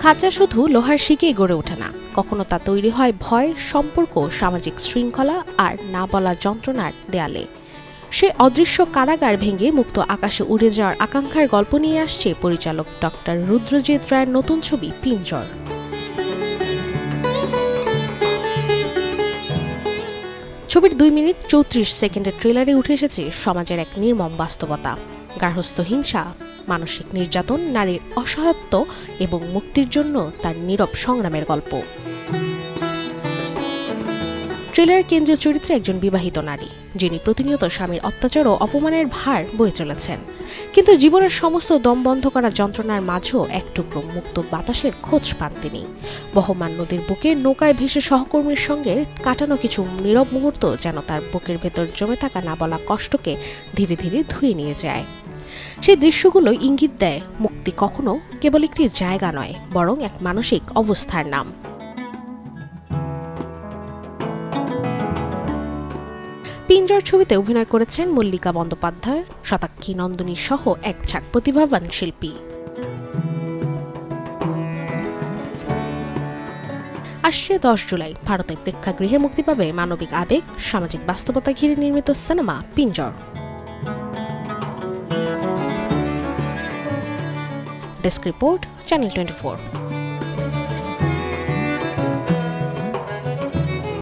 খাঁচা শুধু লোহার শিকেই গড়ে ওঠে না, কখনো তা তৈরি হয় ভয়, সম্পর্ক, সামাজিক শৃঙ্খলা আর না বলা যন্ত্রণার দেয়ালে। সে অদৃশ্য কারাগার ভেঙে মুক্ত আকাশে উড়ে যাওয়ার আকাঙ্ক্ষার গল্প নিয়ে আসছে পরিচালক ডক্টর রুদ্রজিৎ রায়ের নতুন ছবি পিঞ্জর। ছবির 2 মিনিট 34 সেকেন্ডের ট্রেলারে উঠে এসেছে সমাজের এক নির্মম বাস্তবতা, গার্হস্থ্য হিংসা, মানসিক নির্যাতন, নারীর অসহায়ত্ব এবং মুক্তির জন্য তার নীরব সংগ্রামের গল্প। ট্রেলারের কেন্দ্রীয় চরিত্রে একজন বিবাহিত নারী, যিনি প্রতিনিয়ত স্বামীর অত্যাচার ও অপমানের ভার বয়ে চলেছেন, কিন্তু জীবনের সমস্ত দম বন্ধ করা যন্ত্রণার মাঝেও এক টুকরো মুক্ত বাতাসের খোঁজ পান তিনি। বহমান নদীর বুকে নৌকায় ভেসে সহকর্মীর সঙ্গে কাটানো কিছু নীরব মুহূর্ত যেন তার বুকের ভেতর জমে থাকা না বলা কষ্টকে ধীরে ধীরে ধুয়ে নিয়ে যায়। সেই দৃশ্যগুলো ইঙ্গিত দেয় মুক্তি কখনো কেবল একটি জায়গা নয়, বরং এক মানসিক অবস্থার নাম। পিঞ্জর ছবিতে অভিনয় করেছেন মল্লিকা বন্দ্যোপাধ্যায়, শতাক্ষী নন্দনী সহ এক ঝাঁক প্রতিভাবান শিল্পী। আসছে 10 জুলাই ভারতের প্রেক্ষাগৃহে মুক্তি পাবে মানবিক আবেগ, সামাজিক বাস্তবতা ঘিরে নির্মিত cinema Pinjar. Desk report, channel 24।